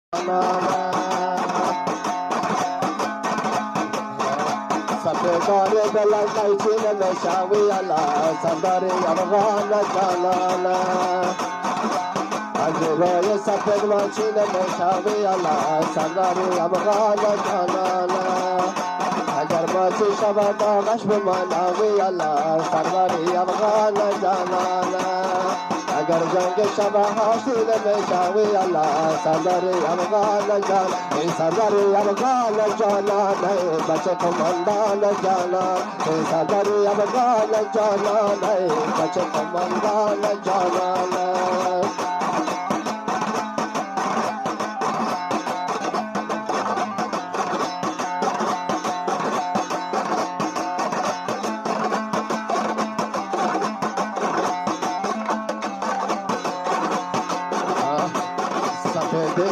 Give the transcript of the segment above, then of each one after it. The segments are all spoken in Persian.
سپیدار بلندی چین مشاوی الله سرداری افغان جانانا اجرای سپید ماشین مشاوی الله سرداری افغان جانانا اگر باچی شب داغش بماناوی الله سرداری افغان جانانا اگر جنگ شب حاصل مشاوی الله سرداری افغان جان ای سرداری افغان جانان ای بچه قماندان جانان ای سرداری افغان جانان ای بچه قماندان جانان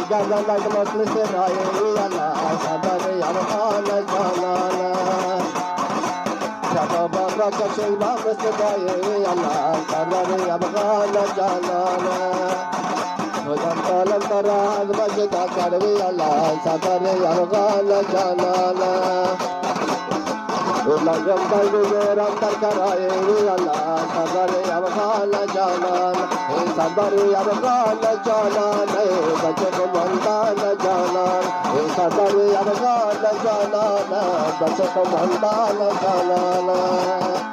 گردن لگ مخلص رایی الله سرداری افغان جانانا شبابان را کشی با مصدای الله سرداری افغان جانانا خودم طالب تراز بجدا کروی الله سرداری افغان جانانا لگم در گزارم در کرای الله سرداری افغان جانان ای سرداری افغان جانان ای بچه قماندان جانان ای سرداری افغان جانان بچه قماندان جانان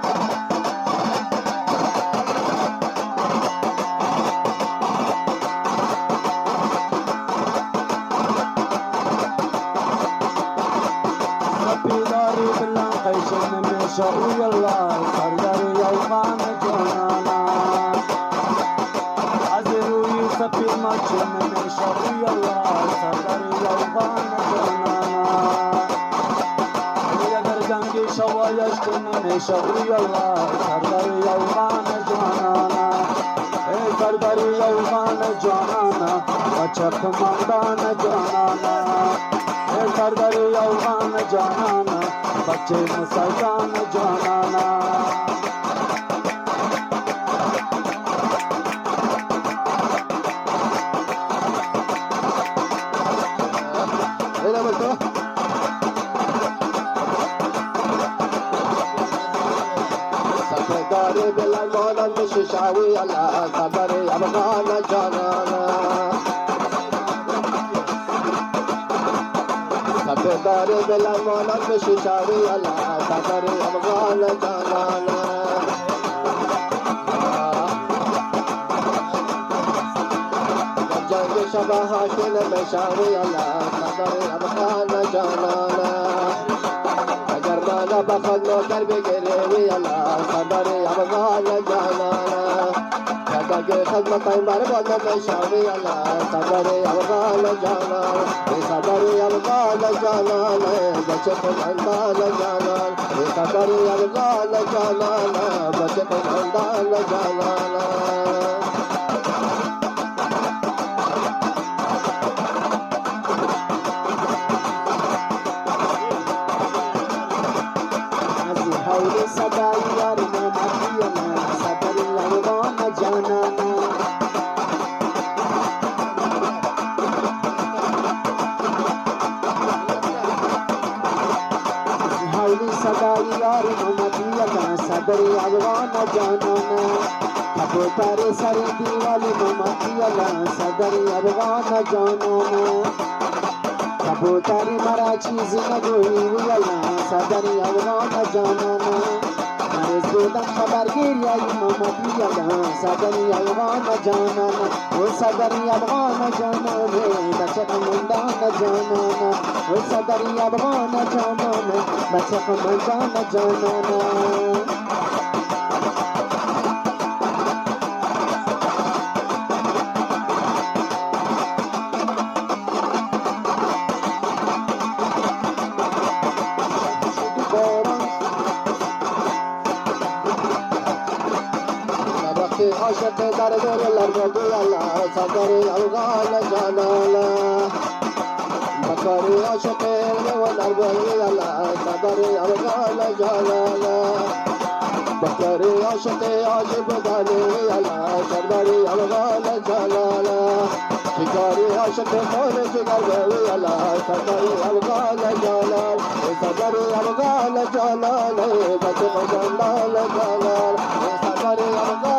شاوی الله سرداری افغان جانانا از روی سپید ماشین شاوی الله سرداری افغان جانانا اگر جنگی شوایش کنه شاوی الله سرداری افغان جانانا ای سرداری افغان جانانا بچه قماندان جانانا ای سرداری افغان جانانا بچه مسلمان جانانا سپیداری بلند مانند شیشاوی الله سرداری افغان جانانا سپیداری بلند مانند شیشاوی الله سرداری افغان جانانا جنگ شب حاصل مشاوی الله سرداری افغان جانانا اگر مانا بخود نوکر بگیری الله سرداری افغان جانانا که خدمت بار بال مشاوی الله سرداری افغان جانان ای سرداری افغان جانان بچه قماندان جانان ای سرداری افغان جانان بچه قماندان جانان حول صدای یار نمکی الله سرداری افغان جانانا حول صدای یار نمکی الله سرداری افغان جانانا کبوتر سر دیوالی نمکی الله سرداری افغان جانانا کبوتری مرا چیزی نگویی الله سرداری افغان جانانا مرز بودم خبرگیری ای محمدی الله سرداری افغان جانانا او سرداری افغان جانانا بچه قماندان جانانا او سرداری افغان جانانا بچه قماندان جانانا عاشق در دل لرزوی الله سرداری افغان جانانا بکاری عاشق و لرزوی الله سرداری افغان جانانا बकरे आशते आशिब दाने अला सरदारे अवगाल जलाला शिकारी आशते मोर जिगर गवे अला सरदारे अवगाल जलाल सरदारे अवगाल जलाल बचे जलाल जलाल सरदारे अवगाल